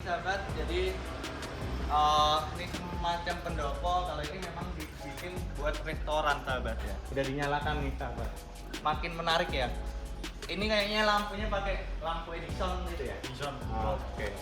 sahabat, jadi ini semacam pendopo. Kalau ini memang dibikin buat restoran sahabat ya. Udah dinyalakan nih sahabat. Makin menarik ya. Ini kayaknya lampunya pakai lampu Edison gitu ya. Edison. Oke.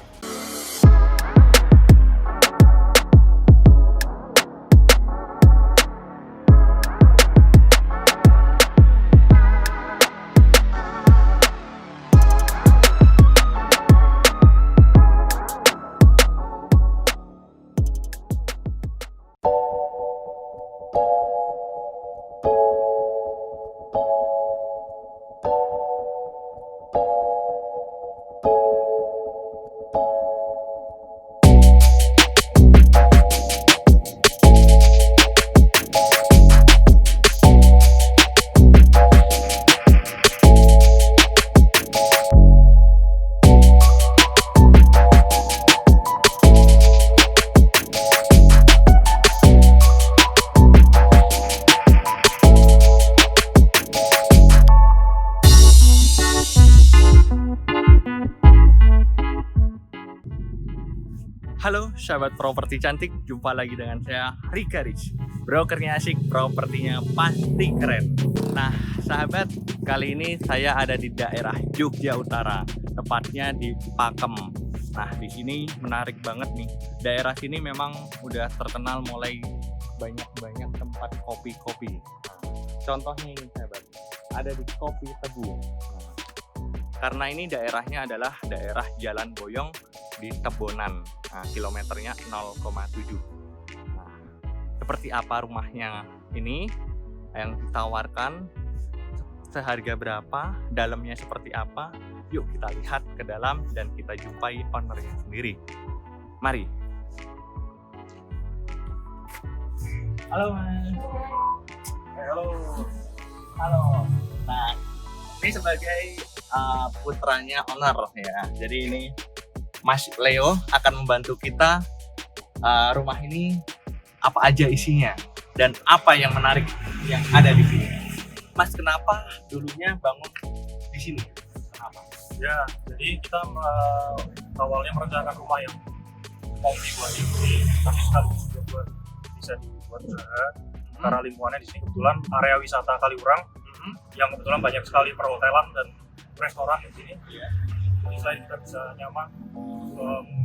Halo sahabat properti cantik, jumpa lagi dengan saya Rika Rich. Brokernya asik, propertinya pasti keren. Nah sahabat, kali ini saya ada di daerah Jogja Utara, tepatnya di Pakem. Nah di sini menarik banget nih. Daerah sini memang udah terkenal mulai banyak tempat kopi-kopi. Contohnya ini sahabat, ada di Kopi Tebu. Karena ini daerahnya adalah daerah Jalan Boyong di Tebonan. Nah, kilometernya 0,7. Nah, seperti apa rumahnya ini yang ditawarkan, seharga berapa, dalamnya seperti apa? Yuk kita lihat ke dalam dan kita jumpai ownernya sendiri. Mari. Halo Mas. Halo. Halo. Nah, ini sebagai putranya owner ya. Jadi ini Mas Leo akan membantu kita rumah ini apa aja isinya dan apa yang menarik yang ada di sini. Mas, kenapa dulunya bangun di sini? Kenapa? Ya, jadi kita awalnya merencanakan rumah yang mau dibuat di sini, tapi sekaligus juga buat bisa dibuat usaha. Karena lingkungannya di sini kebetulan area wisata Kaliurang, yang kebetulan banyak sekali perhotelan dan restoran di sini. Jadi selain kita bisa nyaman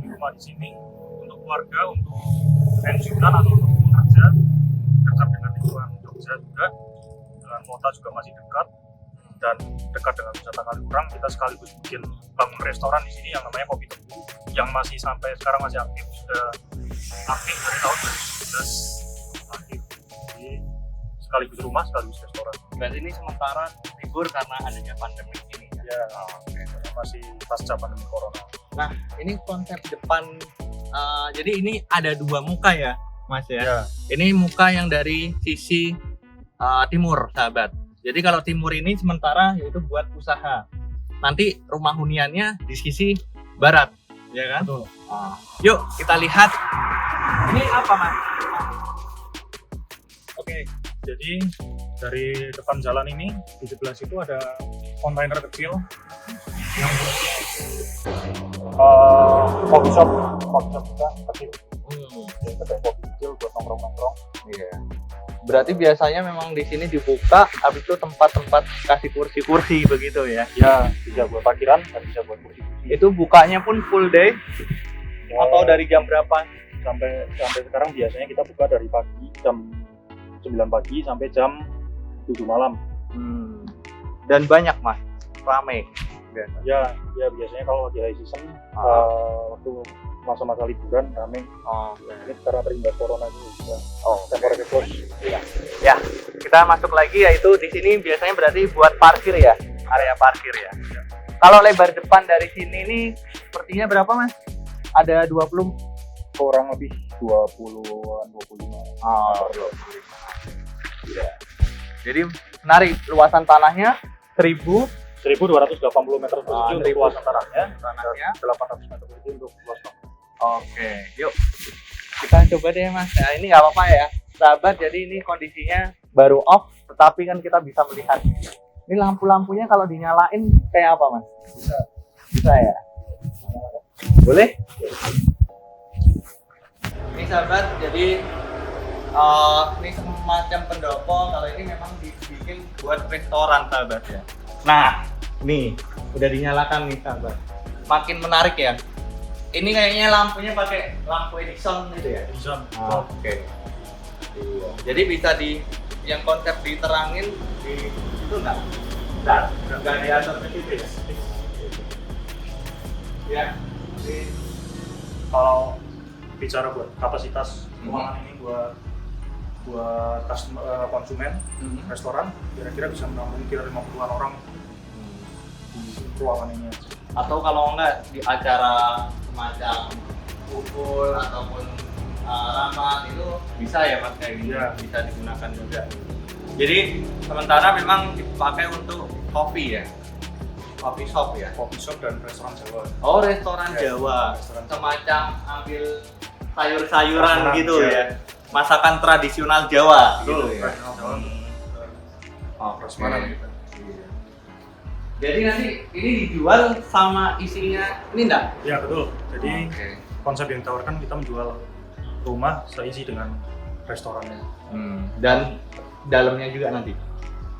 rumah di sini untuk keluarga, untuk pensiunan atau untuk bekerja dekat dengan lingkungan Jogja juga, dengan kota juga masih dekat dan dekat dengan wisata Kaliurang, kita sekaligus bikin bangun restoran di sini yang namanya Kopi Tebu, yang masih sampai sekarang masih aktif, sudah aktif dari tahun 2019 aktif. Jadi sekaligus rumah sekaligus restoran. Berarti ini sementara libur karena adanya pandemi ini ya? Ya, masih pasca pandemi corona. Nah, ini konsep depan, jadi ini ada dua muka ya, Mas ya? Ya, Ini muka yang dari sisi timur, sahabat. Jadi kalau timur ini sementara yaitu buat usaha. Nanti rumah huniannya di sisi barat, ya kan? betul. Yuk kita lihat. Ini apa, Mas? Oke, jadi dari depan jalan ini di sebelah situ ada kontainer kecil yang coffee shop juga kecil. Jadi kedai kopi kecil buat nongkrong-nongkrong. Iya. Berarti biasanya memang di sini dibuka, habis itu tempat-tempat kasih kursi-kursi begitu ya? Ya, bisa buat parkiran dan bisa buat kursi-kursi. Itu bukanya pun full day atau dari jam berapa? Sampai sekarang biasanya kita buka dari pagi jam 9 pagi sampai jam 7 malam. Dan banyak, Mas, rame. Ya biasanya kalau di high season waktu masa-masa liburan rame. Ini karena terimbas corona ini juga temporary close. Ya, kita masuk lagi, yaitu di sini biasanya berarti buat parkir ya, area parkir ya. Kalau lebar depan dari sini ini sepertinya berapa, Mas? Ada 20? Kurang lebih 20-an, 25. Ya. Jadi menarik, luasan tanahnya 1280 meter persegi untuk luasan tanahnya, 800 meter persegi untuk luas bangunan. Oke, yuk kita coba deh, Mas. Nah, ini nggak apa-apa ya, sahabat. Jadi ini kondisinya baru off, tetapi kan kita bisa melihat. Ini lampu-lampunya kalau dinyalain kayak apa, Mas? Bisa ya. Boleh? Ini sahabat, jadi ini semacam pendopo. Kalau ini memang dibikin buat restoran sahabat ya. Nah, nih udah dinyalakan nih sahabat. Makin menarik ya. Ini kayaknya lampunya pakai lampu Edison gitu ya. Edison. Oke. Iya. Jadi bisa yang konsep diterangin di itu enggak diatur ke situ ya. Ya. Jadi Kalau bicara buat kapasitas ruangan ini buat konsumen restoran, kira-kira bisa menampung kira 50-an orang di ruangan ini. Atau kalau enggak di acara semacam kumpul ataupun rapat itu bisa ya mas kayak gini ya. Bisa digunakan juga. Jadi sementara memang dipakai untuk kopi ya, coffee shop ya. Coffee shop dan restoran Jawa. Oh restoran Ya, Jawa, restoran. semacam ambil sayur-sayuran Restoran, gitu ya. ya, masakan tradisional Jawa gitu ya. Tradisional Jawa. Oh, Prasmanan gitu. Jadi nanti ini dijual sama isinya ini enggak? Ya betul. Jadi Oke. konsep yang ditawarkan kita menjual rumah seisi dengan restorannya. Dan dalamnya juga nanti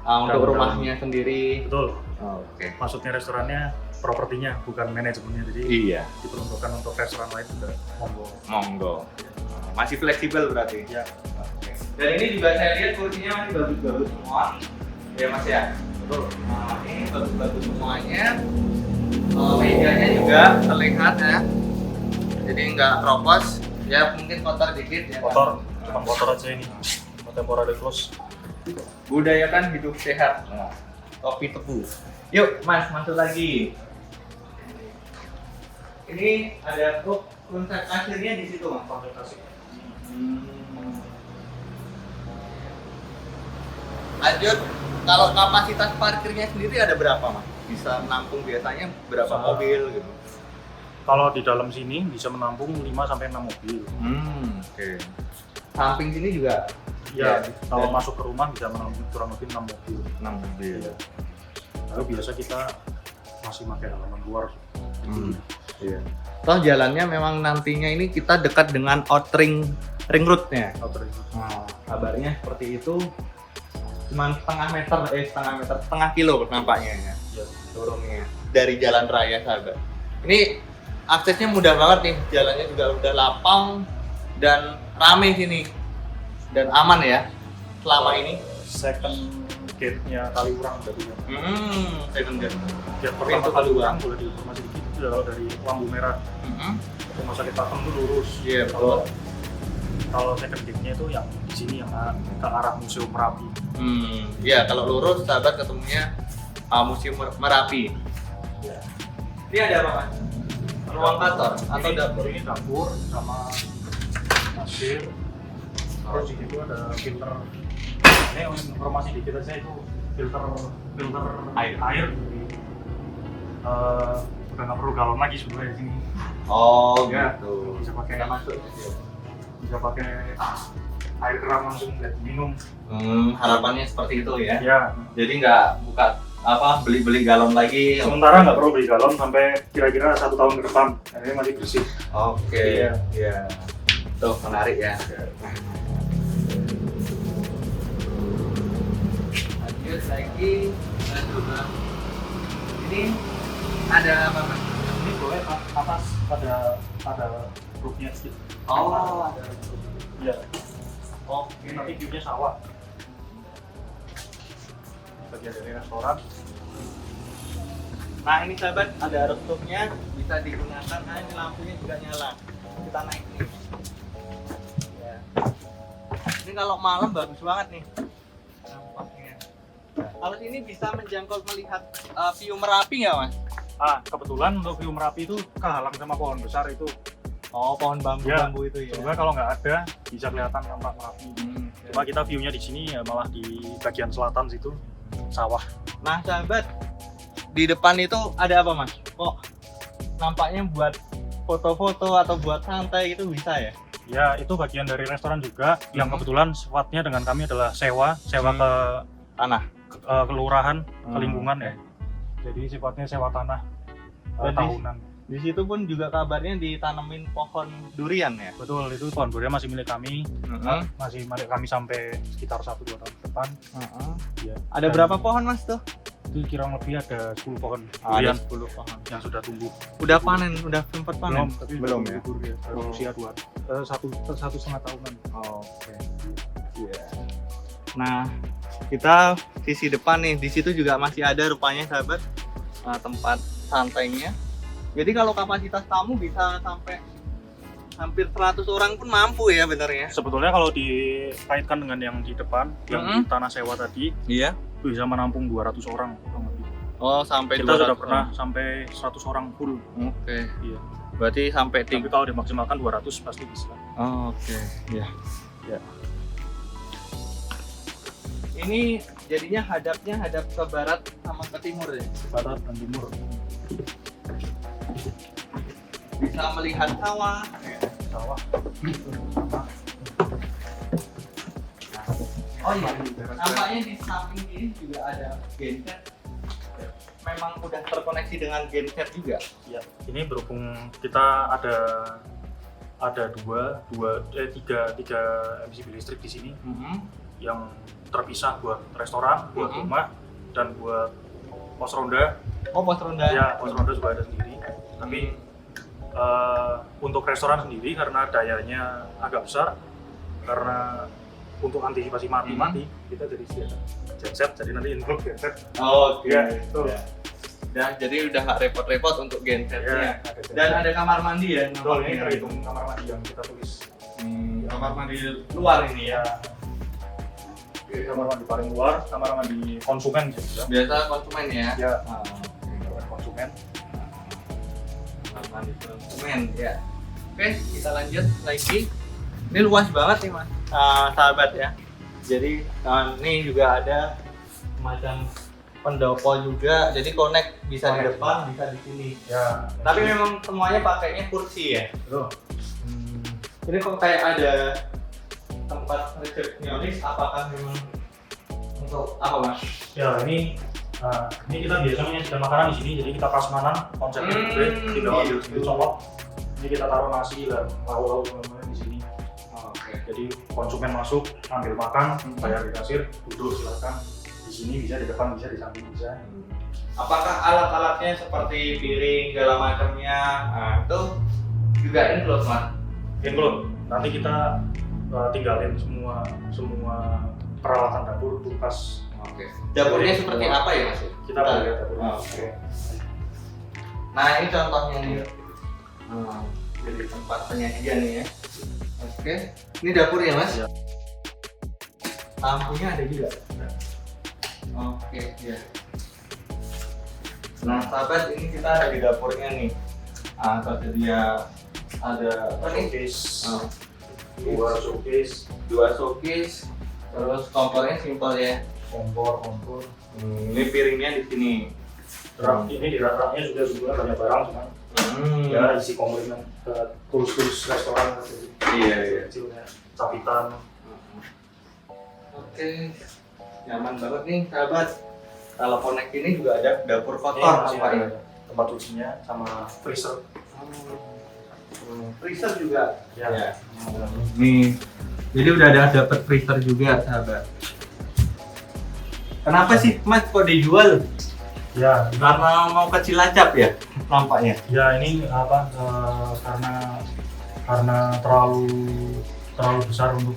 untuk Dalam. rumahnya sendiri. Betul. Oke. Maksudnya restorannya, propertinya bukan manajemennya. Jadi Iya. diperuntukkan untuk restoran lain juga monggo. Monggo. Masih fleksibel berarti. Ya. Oke. Dan ini juga saya lihat kursinya masih bagus-bagus semua. Ya mas ya. Betul. Nah, ini bagus-bagus semuanya. Mejanya juga terlihat ya. Jadi nggak keropos. Ya mungkin kotor dikit ya. Kotor, cuma kotor aja ini. Temporary close. Budayakan hidup sehat. Nah, kopi tebu. Yuk mas masuk lagi. Ini ada konsep kasirnya di situ mas. Konsultasi. Lanjut, kalau kapasitas parkirnya sendiri ada berapa mas? Bisa menampung biasanya berapa Bisa. mobil gitu? Kalau di dalam sini bisa menampung 5 sampai 6 mobil. Oke. Samping sini juga Ya, Ya, kalau dan- masuk ke rumah bisa menampung kurang lebih 6 mobil. 6 mobil. Iya. Lalu biasa kita masih pakai halaman luar. Iya. Toh jalannya memang nantinya ini kita dekat dengan outring ring roadnya. Outer itu. Nah, kabarnya seperti itu. Cuman setengah kilo nampaknya ya. Ya. Turunnya dari jalan raya sahabat. Ini aksesnya mudah banget nih, jalannya juga udah lapang dan rame sini dan aman ya selama ini. Second gate-nya Kaliurang berarti ya. Second gate. Gate pertama Pintu Kaliurang kedua. boleh diinformasi dikit itu adalah dari lampu merah. Mhm. Rumah sakit Pakem itu lurus. Iya, Kalau kalau second gate-nya itu yang di sini yang ke arah Museum Merapi. Ya kalau lurus sahabat ketemunya Museum Merapi. Ya. Ini ada apa mas? Ruang kantor atau Ini dapur? ini dapur sama kasir. Terus di situ ada filter. Ini informasi dikit aja itu filter Air. Jadi, udah nggak perlu galon lagi sebenarnya di sini. Oh Ya, gitu. bisa pakai Kita masuk. bisa pakai air keran langsung buat minum. Harapannya seperti itu ya. Ya, Jadi nggak buka beli-beli galon lagi. sementara nggak perlu beli galon sampai kira-kira 1 tahun ke depan. Ini masih bersih. Oke. Iya. Iya. Tuh menarik ya. Lanjut lagi. Coba. Ini ada apa mas? Ini boleh atas pada roofnya sedikit. Oh, ada. Iya. Oke. Ini nanti view-nya sawah. Bagian dari restoran. Nah ini sahabat ada rooftopnya bisa digunakan. Nah ini lampunya juga nyala. Kita naik nih. Ya. Ini kalau malam bagus banget nih. Nampaknya. Kalau sini bisa menjangkau melihat view Merapi nggak mas? Kebetulan untuk view Merapi itu kehalang sama pohon besar itu. Oh pohon bambu-bambu itu ya. Sebenarnya kalau nggak ada bisa kelihatan tampak Merapi. Cuma kita view-nya di sini ya malah di bagian selatan situ sawah. Nah sahabat di depan itu ada apa mas? Kok nampaknya buat foto-foto atau buat santai itu bisa ya? Ya itu bagian dari restoran juga yang kebetulan sifatnya dengan kami adalah sewa ke Tanah. kelurahan, ke lingkungan ya. Jadi sifatnya sewa tanah Dan tahunan. Di situ pun juga kabarnya ditanemin pohon durian ya. Betul, itu pohon durian masih milik kami. Masih milik kami sampai sekitar 1-2 tahun ke depan. Ya. Ada berapa pohon Mas tuh? Itu kurang lebih ada 10 pohon Ada durian 10 pohon. yang sudah tumbuh. Udah panen, udah sempat panen? Tapi Belum sudah ya? gugur ya. Baru Oh. usia 1,5 tahunan. Oke. Iya. Nah, kita sisi depan nih, di situ juga masih ada rupanya sahabat tempat santainya. Jadi kalau kapasitas tamu bisa sampai hampir 100 orang pun mampu ya benernya. Sebetulnya kalau dikaitkan dengan yang di depan, yang di tanah sewa tadi, Iya. bisa menampung 200 orang kurang lebih. Oh, sampai Kita 200 sudah pernah orang. sampai 100 orang full. Oke. Iya. Berarti sampai Tapi kalau dimaksimalkan 200 pasti bisa. Oh, oke. Ya. Ya. Ini jadinya hadapnya hadap ke barat sama ke timur ya. Barat dan timur. Bisa melihat sawah. Sawah. Sama. Oh iya. Nampaknya di samping ini juga ada genset. Memang udah terkoneksi dengan genset juga. Ya, ini berhubung kita ada tiga MCB listrik di sini yang terpisah buat restoran, buat rumah, dan buat pos ronda. Oh, pos ronda. Ya, pos ronda juga ada sendiri. Tapi untuk restoran sendiri karena dayanya agak besar, karena untuk antisipasi mati-mati kita jadi sediakan genset, jadi nanti include genset. Oh, oke. Ya, itu. Nah, jadi udah nggak repot-repot untuk gensetnya. Ya, ada Dan ada kamar mandi ya. betul, ini terhitung kamar mandi yang kita tulis. Kamar mandi luar ini ya. Oke, kamar mandi paling luar, kamar mandi konsumen gitu. Biasa konsumen ya. Ya, Oke. konsumen. Kamar mandi konsumen ya. Oke, kita lanjut lagi. Ini luas banget nih Mas, sahabat ya. Jadi ini juga ada semacam pendopo juga. Jadi connect bisa di depan, bisa di sini. Ya, Tapi memang semuanya pakainya kursi ya. betul. Ini kok kayak ada tempat resepsionis, apakah memang untuk apa Mas? Ya, ini kita biasanya menyajikan makanan di sini, jadi kita prasmanan konsepnya buffet, tidak ada gitu. dicopot. Ini kita taruh nasi dan lauk-lauk semuanya di sini. Oke. Jadi konsumen masuk, ambil makan, bayar di kasir, duduk silakan. Di sini bisa, di depan bisa, di samping bisa. Apakah alat-alatnya seperti piring segala macamnya itu juga include Mas? Include. Nanti kita tinggalin semua peralatan dapur, kulkas. Oke. Dapurnya seperti apa ya Mas? Kita lihat dapurnya. Oke. Nah ini contohnya nih. Jadi tempat penyajian nih ya. Oke. Ini dapurnya Mas? Iya. Lampunya ada juga. Oke, ya. Nah, sahabat, ini kita ada di dapurnya nih. Tersedia ada apa nih? Showcase, Oh, dua showcase, dua showcase, terus kompornya simpel ya. kompor. Ini piringnya di sini. Rak ini di raknya sudah sebenarnya banyak barang, cuman ya isi komponen ke tools restoran gitu. Iya. Kecilnya, capitan. Oke, nyaman banget nih sahabat. Kalau connect ini juga ada dapur kotor Ini masih nampaknya. ada tempat cucinya sama freezer. Freezer juga. Ya. Nih, jadi udah ada dapat freezer juga sahabat. Kenapa sih Mas kok dijual? Ya, Karena mau ke Cilacap ya nampaknya. ya ini apa? Karena terlalu besar untuk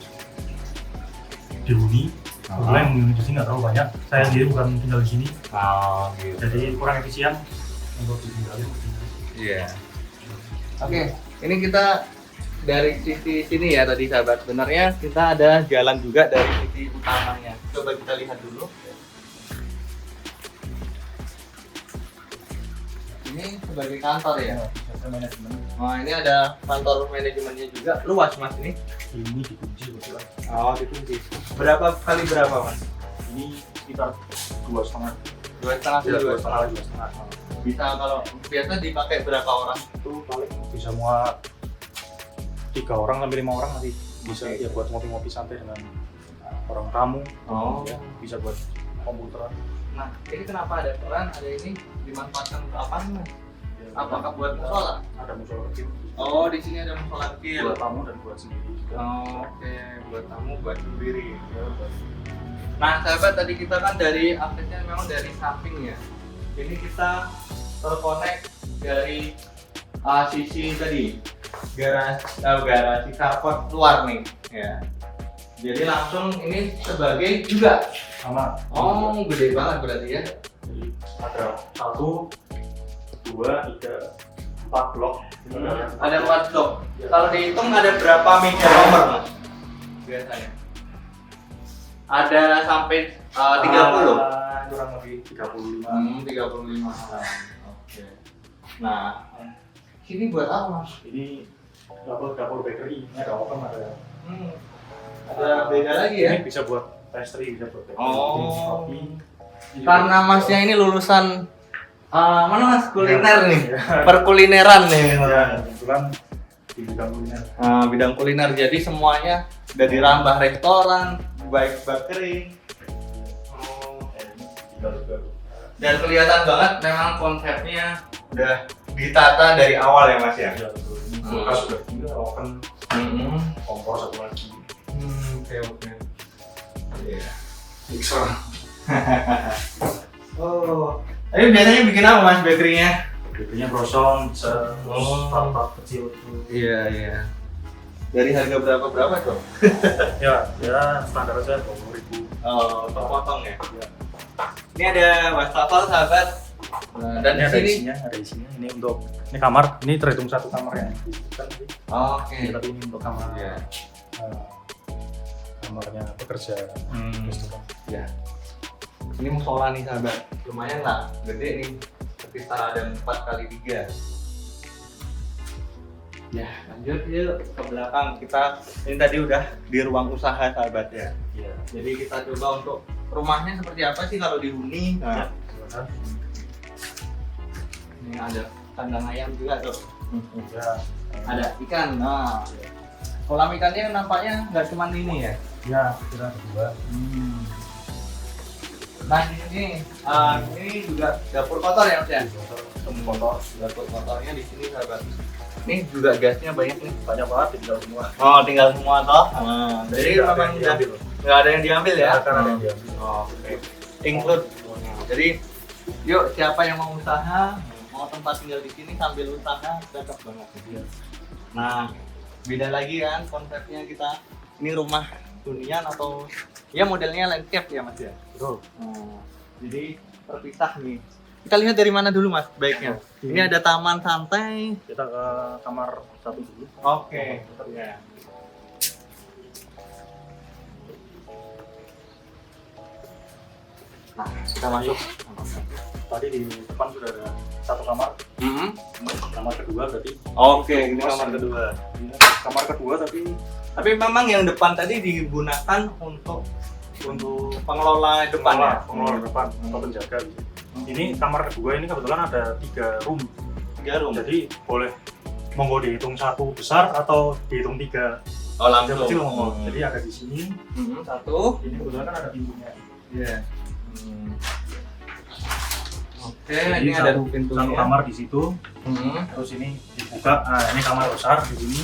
dihuni. Kebetulan yang dihuni di sini nggak terlalu banyak. Saya sendiri bukan tinggal di sini, Oh, gitu. jadi kurang efisien untuk ditinggalin. Iya. Oke, ini kita dari sisi sini ya tadi sahabat. Sebenarnya kita ada jalan juga dari sisi utamanya. Coba kita lihat dulu. Ini sebagai kantor ya. Saya manajemen Oh, ini ada kantor manajemennya juga. Luas Mas ini. ini dikunci kebetulan. Oh, dikunci. Berapa kali berapa Mas? Ini sekitar 2,5. 2,5 Ya, kali 2,5. Bisa kalau biasa dipakai berapa orang? Itu paling bisa muat 3 orang sampai 5 orang nanti bisa Oke. ya buat ngopi-ngopi santai dengan orang tamu. Oh. Ya, bisa buat komputeran. Nah, ini kenapa ada peran? Ada ini dimanfaatkan untuk apa nih Mas? Ya, Apakah buat musola? Ada musola kecil. Oh, di sini ada musola kecil. Buat tamu dan buat sendiri juga. Oke, buat tamu, buat sendiri. Nah, sahabat, tadi kita kan dari aksesnya memang dari samping ya. Ini kita terkonek dari sisi tadi garasi carport luar nih, ya. Jadi langsung ini sebagai juga. Sama. Oh, gede banget berarti ya. Jadi ada 1, 2, 3, 4 blok. Ada 4 blok. Kalau dihitung ada berapa meja nomor, Mas? Biasanya. Ada sampai 30. Kurang lebih 35. 35. Oke. Nah, sini buat apa, Mas? Ini dapur bakery. Ini ada oven, ada. Ada beda lagi ya? Ini bisa buat pastry, bisa buat bakery. Oh. Roti. Karena Masnya ini lulusan mana Mas? Kuliner nih. Ya. Perkulineran nih. Ya, kebetulan di bidang kuliner. Bidang kuliner, jadi semuanya dari rambah restoran, baik bakery. Dan kelihatan banget memang konsepnya udah ditata dari awal ya, Mas ya. Ya, betul. Ini kulkas sudah tinggal, oven, kompor satu lagi. Oke. Iya. Mixer. Oh. Tapi biasanya bikin apa, Mas, bakery-nya? Bakery-nya brosong, bisa Oh. startup kecil. Iya. Dari harga berapa tuh? Ya standar aja 20.000. Oh, terpotong ya. Ini ada wastafel, sahabat. Nah, dan Ini di sini. ada isinya. Ini kamar. Ini terhitung satu kamar ya. Oke. Tapi ini untuk kamar. Iya. Kamarnya pekerja. Restoran. Ya. Ini musola nih, sahabat. Lumayan lah, gede nih. Sekitar ada 4x3. Ya, lanjut yuk ke belakang. Kita ini tadi udah di ruang usaha, sahabat ya. Iya. Jadi kita coba untuk rumahnya seperti apa sih kalau dihuni. Nah, Silakan. ini ada kandang ayam juga tuh. Ya. Ada ikan. Nah, kolam ikannya nampaknya nggak cuma ini ya. Ya, kira kedua. Nah, ini juga dapur kotor ya, Mas ya. Kotor. Dapur kotornya di sini, sahabat. Ini juga gasnya banyak nih. Banyak banget tinggal semua. Oh, tinggal semua toh. Jadi nggak ada memang yang diambil. nggak ada yang diambil ya. Nggak ada yang diambil. Oke. Include. Jadi, yuk siapa yang mau usaha, mau tempat tinggal di sini sambil usaha, cocok banget. Iya. Nah, beda lagi kan konsepnya kita. Ini rumah hunian atau ya modelnya landscape ya, Mas ya. Betul. Jadi terpisah nih. Kita lihat dari mana dulu, Mas, baiknya. Ini ada taman santai. Kita ke kamar satu dulu. Oke. Ya. Nah, kita masuk. Tadi di depan sudah ada satu kamar. Kamar kedua berarti. Oke, ini kamar kedua. Ini kamar kedua Tapi memang yang depan tadi digunakan untuk pengelola depan ya. pengelola depan atau penjaga gitu. Ini kamar kedua ini kebetulan ada 3 room. 3 room. Jadi boleh monggo dihitung 1 besar atau dihitung 3 Oh, langsung. kecil monggo. Jadi ada di sini. Satu. Ini kebetulan kan ada pintunya. Iya. Oke, Jadi ini ada satu pintunya. kamar di situ. Terus ini dibuka. Nah, ini kamar besar di sini.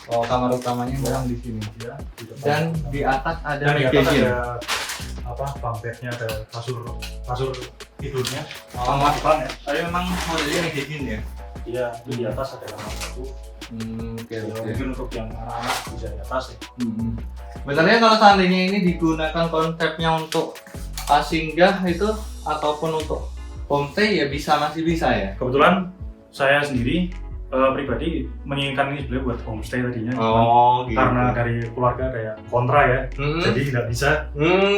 Oh, kamar utamanya memang di sini. Ya, di depan. Dan di atas ada Dan di meja atas gym. ada bunk bednya, ada kasur tidurnya. Oh, Sama depan ya. tapi memang modelnya meja gym ya. Iya, di atas ada kamar satu. Oke, Ya, oke. mungkin untuk yang anak-anak bisa di atas ya. Sebenarnya kalau seandainya ini digunakan konsepnya untuk singgah itu ataupun untuk homestay ya masih bisa ya. Kebetulan saya sendiri pribadi menginginkan ini sebenarnya buat homestay tadinya. Oh, gitu. Karena dari keluarga ada yang kontra ya, jadi nggak bisa.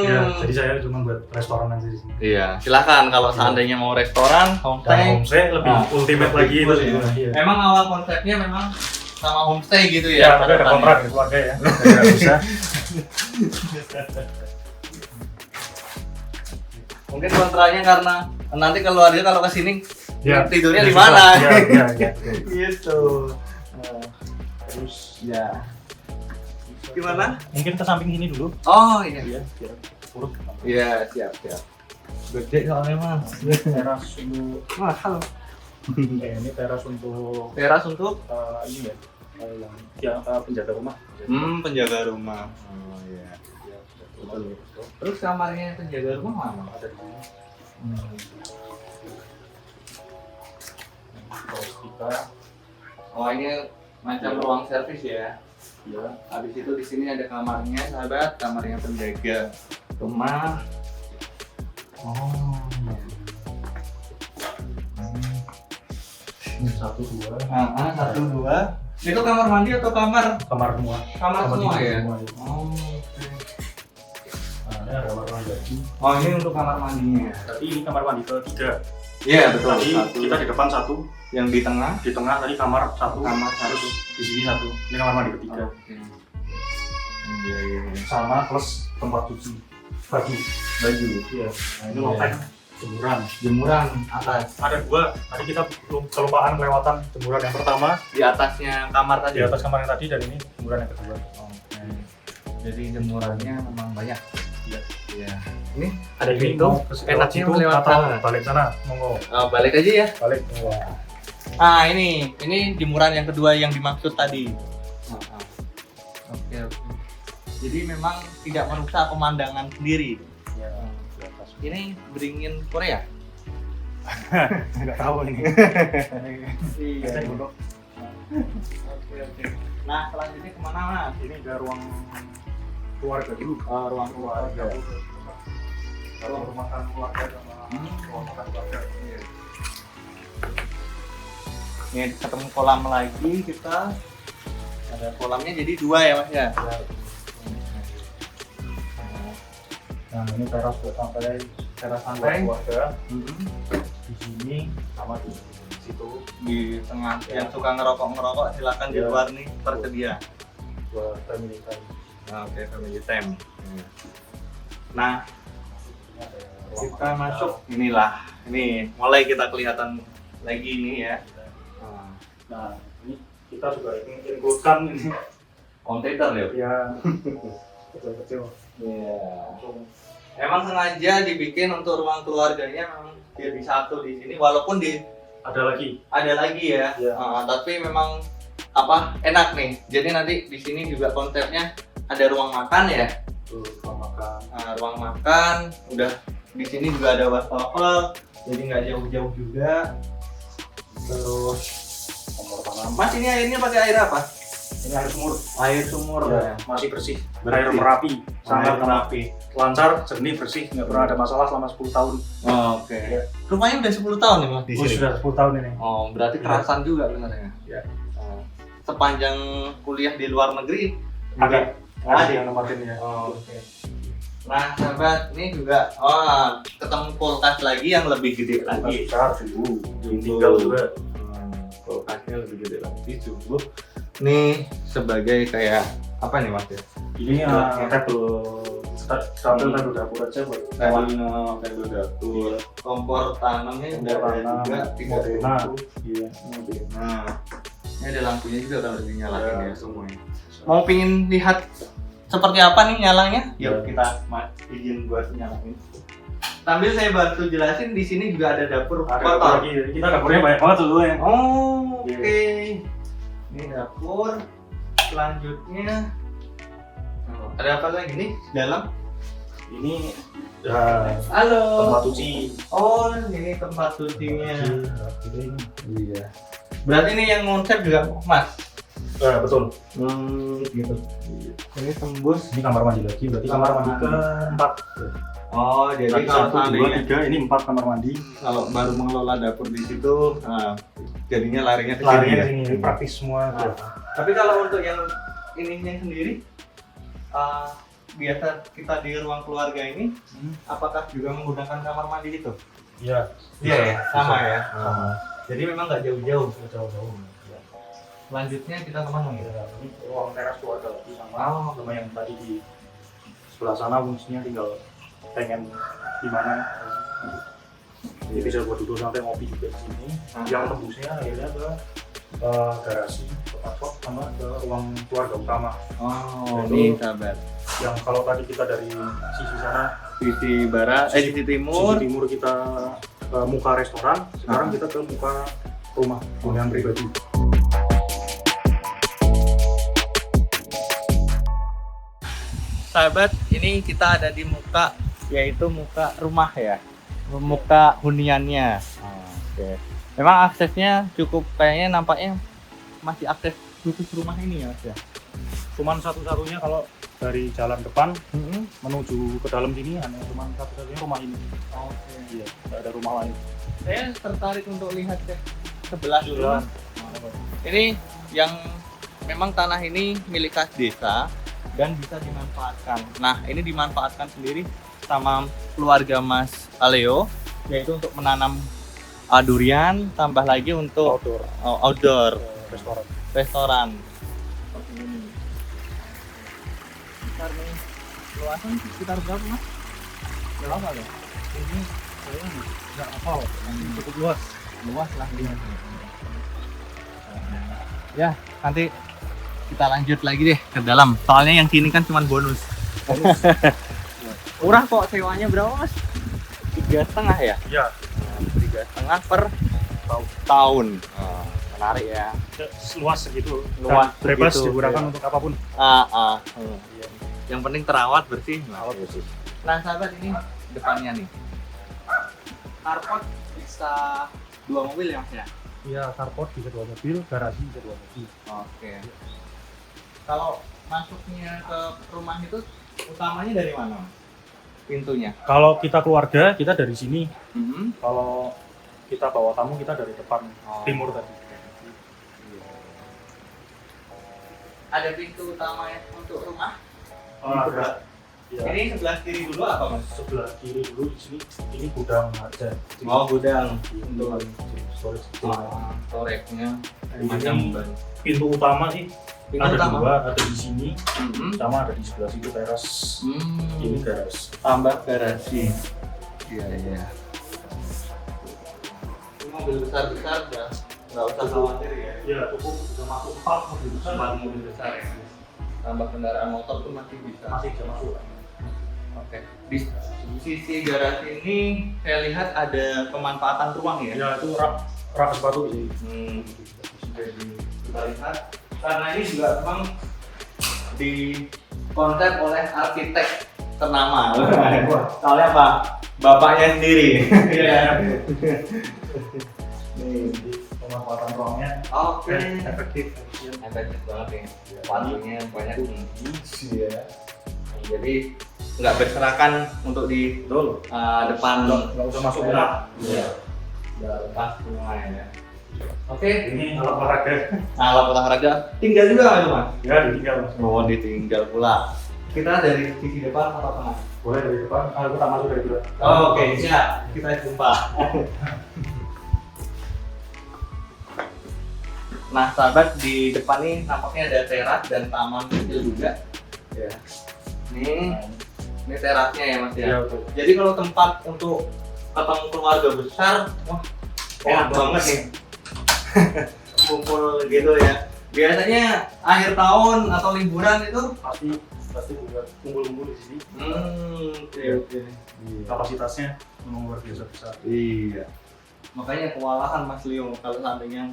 Ya, jadi saya cuma buat restoran aja di sini. Iya, silakan kalau seandainya mau restoran, Dan homestay. homestay lebih ultimate lagi itu sih. Iya. Memang awal konsepnya memang sama homestay gitu Ya, ya. tapi ada kontrak dari keluarga ya. Jadi nggak bisa. Mungkin kontranya karena nanti keluarga kalau ke sini Ya, tidurnya ya di susah. mana? Iya. Gitu. Terus Ya. Gimana? mungkin ke samping sini dulu. Oh iya. Iya, biar urut. Iya, siap. Gede soalnya, Mas. Teras dulu. Mahal. Ini teras untuk ini ya, yang penjaga rumah. Penjaga rumah. Oh iya. Ya, Betul. Terus kamarnya penjaga rumah mana? ada di sini. Terus kita Oh ini macam ruang servis ya. ya Habis itu di sini ada kamarnya, sahabat, kamarnya penjaga rumah. Oh. ini 1, 2 1, 2. Itu kamar mandi atau kamar? kamar semua. Kamar semua tidur ya. semua. Oh. Oke. Nah, ini ada kamar mandi lagi. Oh ini untuk kamar mandinya. Tadi ini kamar mandi ketiga. Iya betul. Tadi Satu. kita di depan 1, Yang di tengah. di tengah tadi kamar 1, Kamar terus satu. di sini 1. Ini kamar mandi ketiga. Oke. Iya iya. Sama plus tempat cuci baju. Iya. Nah, ini Iya. loteng jemuran. Jemuran atas. Ada 2. Tadi kita kelupaan kelewatan jemuran yang pertama Di atasnya kamar tadi. di atas kamar yang tadi, dan ini jemuran yang kedua. Oke. Jadi jemurannya memang banyak. Iya. Iya. Ini Ada pintu, pintu, enaknya lewat atau sana. balik sana, monggo. Balik aja ya. Balik. Ah ini jemuran yang kedua yang dimaksud tadi. Oke oke. Jadi memang tidak merusak pemandangan sendiri. Ya, di atas. Ini beringin Korea. Nggak tahu ini. Iya. Cek dulu. Oke oke. Nah selanjutnya kemana mas? Ini ada ruang keluarga dulu. Ruang keluarga. Ruang rumah makan keluarga sama ruang makan keluarga. Ini ketemu kolam lagi kita. Ada kolamnya jadi 2 ya mas ya. Nah, ini teras buat santai, Teras buat santai. keluarga. Di sini sama di situ Di tengah. Ya. Yang suka ngerokok silakan di Ya. luar nih tersedia. buat family time. Oke family time. Nah Ini ada ruang kita makan. masuk inilah. Ini mulai kita kelihatan lagi ini ya. Nah, ini kita juga ingin include-kan ini Kontainer ya. ya kecil-kecil. Iya. Langsung Emang sengaja dibikin untuk ruang keluarganya memang jadi satu di sini walaupun ada lagi. ada lagi ya. Iya. Tapi memang enak nih. Jadi nanti di sini juga konsepnya ada ruang makan ya. Tuh, ruang makan. Ruang makan udah di sini juga ada wastafel jadi nggak jauh-jauh juga. Terus Kompor tanam. mas ini airnya pakai air apa? Ini air sumur. Air sumur Ya, masih bersih. Bersih. Air Merapi. Sangat Sangat rapi. lancar, jernih, bersih, nggak pernah ada masalah selama 10 tahun. Oke. Iya. Rumahnya udah 10 tahun nih mas di Oh, sini. sudah 10 tahun ini. Oh, berarti kerasan juga benernya. Iya. Sepanjang kuliah di luar negeri. Ada. Ada. Yang nempatin ya. Oh, oke. Nah, sahabat, ini juga ketemu kulkas lagi yang lebih gede lagi. Besar dulu. Tinggal juga. Kulkasnya lebih gede lagi juga. Nih sebagai kayak apa nih mas ya? Ini tabel dapur aja buat Table dapur. Kompor tanamnya udah Kompor ada tanam, juga Moderna. 3 Iya. Nah, ini ada lampunya juga kalau dinyalain Ya. ya semuanya. Mau pingin lihat seperti apa nih nyalanya? Ya. Yuk kita izin buat nyalain. Sambil saya bantu jelasin di sini juga ada dapur Ada kotor. dapur lagi. Kita dapurnya banyak banget dulu ya. Oh, Iya. oke. Ini dapur. Selanjutnya ada apa lagi nih dalam? Ini Halo. tempat cuci. Oh, ini tempat cucinya. Ini. Iya. Berarti ini yang konsep juga Mas. Betul. Gitu. Ini tembus. Ini kamar mandi lagi. Berarti kamar mandi ke-4. Oh, jadi Jadi kalau 1, 2, seandainya 3. Ini 4 kamar mandi. kalau baru mengelola dapur di situ, jadinya larinya ke Larinya sini. ke sini. Ini praktis semua. Nah. Tapi kalau untuk yang ininya sendiri, biasa kita di ruang keluarga ini, apakah juga menggunakan kamar mandi itu? Iya. Iya ya, sama ya. Sama. Jadi memang nggak jauh-jauh. Jauh-jauh. Selanjutnya kita kemana nih? Ini ruang teras keluarga lagi sama. Oh, Sama yang tadi di sebelah sana fungsinya tinggal pengen di mana. Jadi bisa buat duduk sampai ngopi juga di sini. Yang tembusnya akhirnya ke garasi, ke parkot, sama ke ruang keluarga utama. Oh, Itu- ini sahabat. Yang kalau tadi kita dari sisi sana, Sisi barat, sisi timur. sisi timur kita ke muka restoran, sekarang kita ke muka rumah hunian pribadi. Sahabat, ini kita ada di muka, yaitu muka rumah ya, muka huniannya. Oke. Memang aksesnya cukup, kayaknya nampaknya masih akses khusus rumah ini ya Mas ya. Cuman satu-satunya kalau dari jalan depan menuju ke dalam sini hanya cuman satu-satunya rumah ini. Oke. Iya, tidak ada rumah lain. Saya tertarik untuk lihat ke sebelah dulu. Iya. Mas. Ini yang memang tanah ini milik kas desa dan bisa dimanfaatkan. Nah, ini dimanfaatkan sendiri sama keluarga Mas Aleo, yaitu untuk menanam durian, tambah lagi untuk outdoor restoran. Seperti ini. Sekitar nih, luasan sekitar berapa Mas? Berapa ya? Ini saya nggak hafal, cukup luas. Luas lah ini. Ya, nanti kita lanjut lagi deh ke dalam. Soalnya yang sini kan cuma bonus. Murah kok, sewanya berapa Mas? 3,5 ya? Iya. 3,5 per tahun. Menarik ya. Luas segitu. Luas Dan bebas segitu, digunakan ya. untuk apapun. Iya. Yang penting terawat bersih. Nah, sahabat, ini depannya nih. Carport bisa 2 mobil ya Mas ya? Iya, carport bisa 2 mobil, garasi bisa 2 mobil. Oke. Kalau masuknya ke rumah itu utamanya dari mana, Mas? Pintunya? Kalau kita keluarga, kita dari sini. Mhm. Kalau kita bawa tamu, kita dari depan timur tadi. Ada pintu utama untuk rumah? Ada. Ya. Ini sebelah kiri dulu apa Mas? Sebelah kiri dulu di sini, ini gudang aja. Oh, gudang. Untuk storage. Storage-nya Ini macam pintu utama sih. pintu Ada utama. 2, ada di sini, Mhm. sama ada di sebelah situ teras. Ini teras. Tambah garasi. Iya, iya. Ini mobil besar-besar udah nggak usah khawatir ya. Ya, cukup bisa masuk 4 mobil besar. 4 mobil besar ya. Tambah kendaraan motor tuh masih bisa. Masih bisa masuk. Oke. Di sisi garasi ini saya lihat ada pemanfaatan ruang ya. Ya, itu rak sepatu di sini. Jadi kita lihat karena ini juga memang di konsep oleh arsitek ternama. Soalnya apa? Bapaknya sendiri. Iya. Nih. Pemanfaatan ruangnya Oke. efektif. Efektif banget nih. Waktunya banyak ya. Jadi nggak berserakan untuk di depan. Nggak usah masuk berat. Iya. Nggak lepas semua ya. Oke. Ini alat olahraga. Alat olahraga tinggal juga nggak tuh Mas? Ya, ditinggal. Oh, ditinggal pula. Kita dari sisi depan atau tengah? Boleh dari depan. Kita masuk dari depan. Oh, oke, siap. Kita jumpa. Nah, sahabat, di depan nih nampaknya ada teras dan taman kecil juga. Ya. Ini terasnya ya Mas ya. Iya, betul. Jadi kalau tempat untuk ketemu keluarga besar, wah, enak banget nih. Kumpul gitu ya. Biasanya akhir tahun atau liburan itu pasti juga kumpul-kumpul di sini. Oke. Kapasitasnya memang luar biasa besar. Iya. Makanya kewalahan Mas Leo kalau seandainya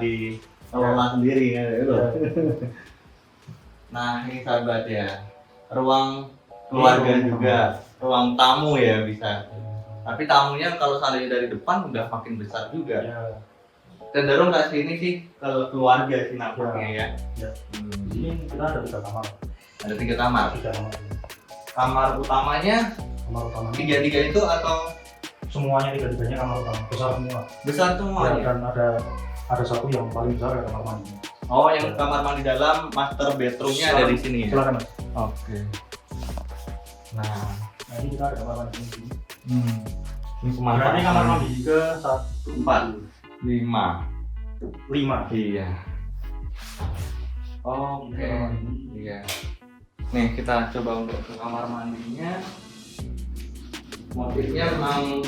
dikelola sendiri ya. Gitu. Nah, ini sahabat ya. Ruang keluarga juga, ruang tamu ya bisa. Tapi tamunya kalau seandainya dari depan udah makin besar juga. Ya. Cenderung ke sini sih ke keluarga sih nampaknya ya. Ya. Di sini kita ada 3 kamar. Ada 3 kamar. 3 kamar. Kamar utamanya Kamar utama. 3 itu atau Semuanya 3-3-nya kamar utama. Besar semua. besar semua Ya, ya? dan ada satu yang paling besar ya kamar mandi. Oh, yang kamar mandi dalam, master bedroomnya ada di sini ya? Silakan Mas. Oke. Nah, Nah, ini kita ada kamar mandi di sini. ini Berarti kamar mandi ke 4, 5. 5. Iya. Oke. Iya. Nih kita coba untuk ke kamar mandinya. Motifnya memang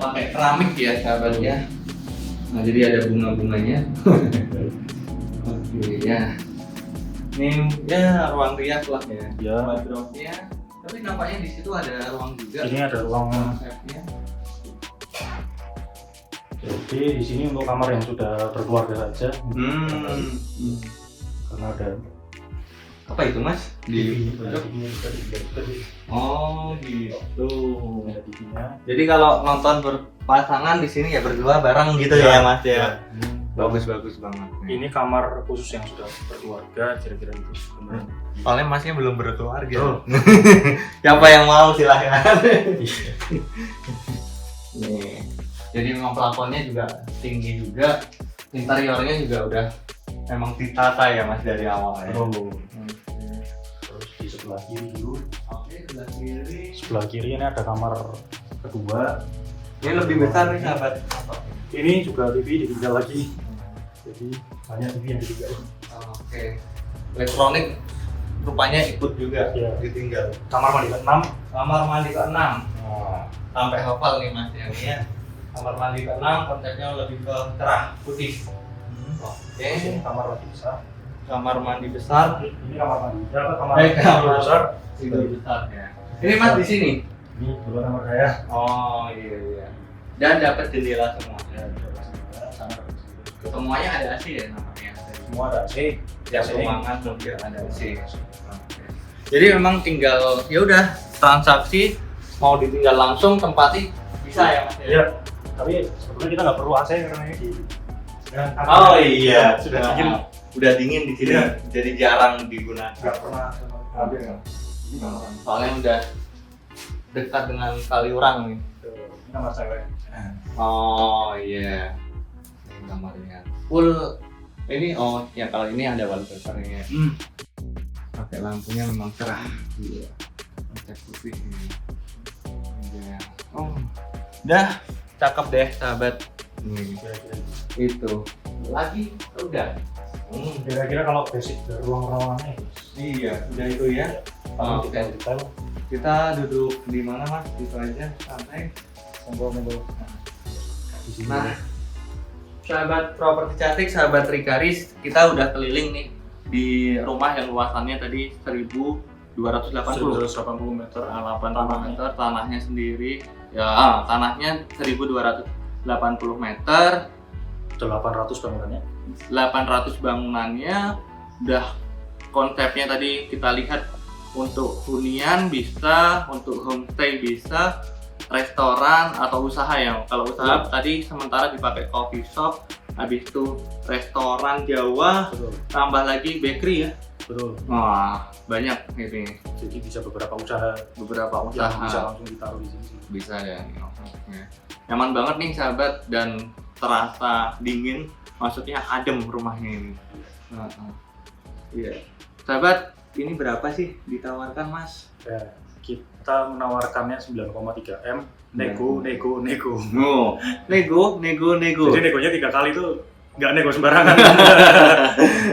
pakai keramik ya sahabat ya. Nah jadi ada bunga-bunganya. Oke ya. Ini ya ruang rias lah ya. Ya. Wardrobe-nya. Tapi nampaknya di situ ada ruang juga. Ini ada ruang konsepnya. Jadi di sini untuk kamar yang sudah berkeluarga saja. Karena ada Apa itu mas? TV, ada TV-nya juga di Oh gitu. ada TV-nya. Jadi kalau nonton berpasangan di sini ya berdua bareng gitu ya mas ya. Bagus banget. Ini kamar khusus yang sudah berkeluarga, kira-kira itu sebenarnya. Soalnya masnya belum berkeluarga. Betul. Siapa yang mau silahkan. Nih. Jadi memang plafonnya juga tinggi juga. Interiornya juga udah memang ditata ya mas dari awal ya. Terus di sebelah kiri dulu. Oke, sebelah kiri. Sebelah kiri ini ada kamar kedua. Ini lebih besar nih sahabat. Ini juga TV ditinggal lagi. Jadi banyak TV yang ditinggal. Oke. Elektronik rupanya ikut juga Iya. ditinggal. Kamar mandi ke-6. Kamar mandi ke-6. Sampai hafal nih mas yang ini ya. Kamar mandi ke-6 konsepnya lebih ke cerah putih. Oke. Ini kamar lagi besar. Kamar mandi besar. Ini kamar mandi. Ya, kamar Kamar besar. tidur besar ya. Ini mas di sini. Ini dulu kamar saya. Oh iya. Dan dapat jendela semua. Ya, sana Semuanya ada AC ya namanya. semua ada AC. Yang ruangan mobil ada AC. Oke. Jadi memang tinggal ya udah transaksi mau ditinggal langsung tempati bisa ya mas. Iya. Tapi sebetulnya kita nggak perlu AC karena ini di. Oh iya, sudah dingin. Udah dingin di sini, Iya. jadi jarang digunakan. Nggak pernah ambil. Ini kamar Soalnya udah dekat dengan Kaliurang nih. Ini kamar cewek. Oh iya, ini kamarnya. Full ini ya kalau ini ada wallpapernya. Pakai lampunya memang cerah. Iya. Cat putih ini. Iya. Oh, udah cakep deh sahabat. Kira-kira gitu. Itu lagi udah. Kira-kira kalau basic dari ruang-ruangannya Iya, udah itu ya. Oke. Oke. Detail. Kita duduk di mana mas? Itu aja santai. Monggo. Di sini. Nah, sahabat properti cantik, sahabat Rikaris, kita udah keliling nih di rumah yang luasannya tadi 1280 180 meter. 80 meter, tanahnya sendiri ya, tanahnya 1280 meter, 800 bangunannya. 800 bangunannya. Udah konsepnya tadi kita lihat untuk hunian bisa, untuk homestay bisa, restoran atau usaha ya. Kalau usaha tadi sementara dipakai coffee shop, habis itu restoran Jawa, Betul. tambah lagi bakery ya. Betul. Wah, banyak ini Jadi bisa beberapa usaha beberapa yang bisa usaha langsung ditaruh di sini. bisa ya. Oke. Nyaman banget nih sahabat dan terasa dingin, maksudnya adem rumahnya ini. Iya. Sahabat, ini berapa sih ditawarkan mas? Ya, kita menawarkannya 9,3 M. Nego. Oh, nego. Jadi negonya 3 kali tuh nggak nego sembarangan.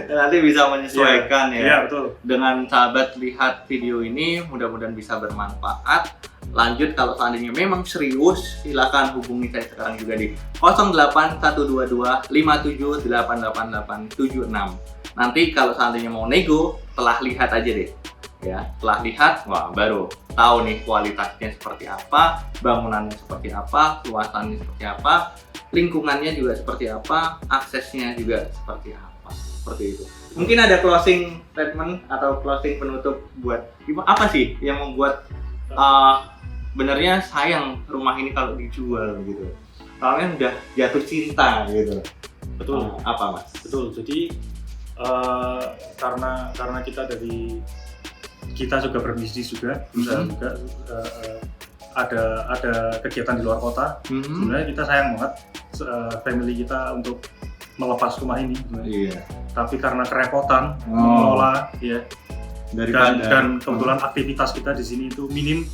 Nanti bisa menyesuaikan ya. Iya, betul. Dengan sahabat lihat video ini, mudah-mudahan bisa bermanfaat. Lanjut, kalau seandainya memang serius, silakan hubungi saya sekarang juga di 08122 578886. Nanti kalau seandainya mau nego, telah lihat aja deh. Ya, telah lihat, wah baru tahu nih kualitasnya seperti apa, bangunannya seperti apa, luasannya seperti apa, lingkungannya juga seperti apa, aksesnya juga seperti apa. Seperti itu. Mungkin ada closing statement atau closing penutup buat apa sih yang membuat benernya sayang rumah ini kalau dijual gitu. Soalnya udah jatuh cinta gitu. Betul. Apa mas? Betul. Jadi karena kita juga berbisnis juga, usaha juga, ada kegiatan di luar kota. Sebenarnya kita sayang banget family kita untuk melepas rumah ini. Iya. Tapi karena kerepotan mengelola, ya, dan kebetulan aktivitas kita di sini itu minim,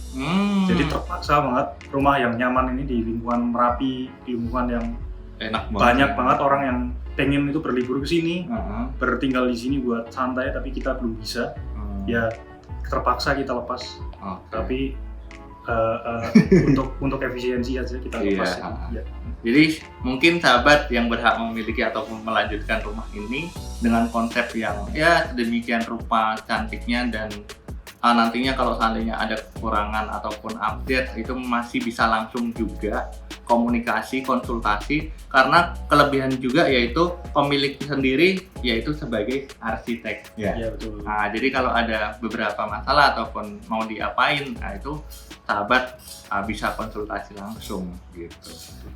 jadi terpaksa banget rumah yang nyaman ini di lingkungan Merapi, di lingkungan yang enak banget. Banyak banget orang yang pengen itu berlibur ke sini, bertinggal di sini buat santai, tapi kita belum bisa. Ya terpaksa kita lepas. Tapi untuk efisiensi aja kita lepas. Iya. Jadi mungkin sahabat yang berhak memiliki ataupun melanjutkan rumah ini dengan konsep yang ya sedemikian rupa cantiknya dan nantinya kalau seandainya ada kekurangan ataupun update itu masih bisa langsung juga komunikasi, konsultasi, karena kelebihan juga yaitu pemilik sendiri yaitu sebagai arsitek ya. Iya betul. Nah, jadi kalau ada beberapa masalah ataupun mau diapain, nah itu sahabat bisa konsultasi langsung gitu.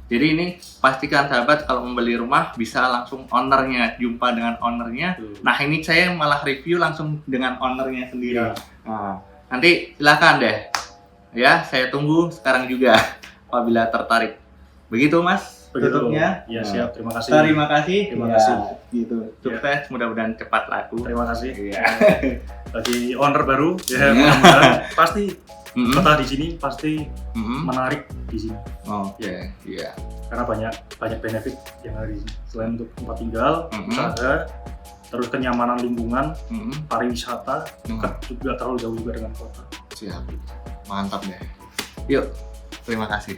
Jadi ini pastikan sahabat kalau membeli rumah bisa langsung ownernya, jumpa dengan ownernya. Nah ini saya malah review langsung dengan ownernya sendiri. Ya. Nah, nanti silakan deh ya, saya tunggu sekarang juga apabila tertarik. Begitu Mas tutupnya. Ya siap, terima kasih. Terima kasih. Terima Ya, kasih. Gitu. Sukses, mudah-mudahan cepat laku. Terima kasih. Iya. Bagi owner baru ya mudah-mudahan pasti Mm-mm. betah di sini, pasti Mm-mm. menarik di sini. Oke, iya. Karena banyak benefit yang ada di sini. Selain untuk tempat tinggal, usaha, terus kenyamanan lingkungan, Mm-mm. pariwisata, Mm. juga terlalu jauh juga dengan kota. Siap. Mantap deh. Yuk, terima kasih.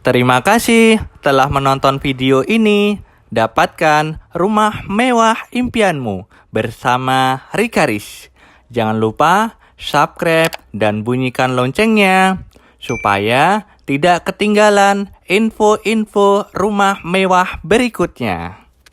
Terima kasih telah menonton video ini. Dapatkan rumah mewah impianmu bersama Rikaris. Jangan lupa subscribe dan bunyikan loncengnya supaya tidak ketinggalan info-info rumah mewah berikutnya.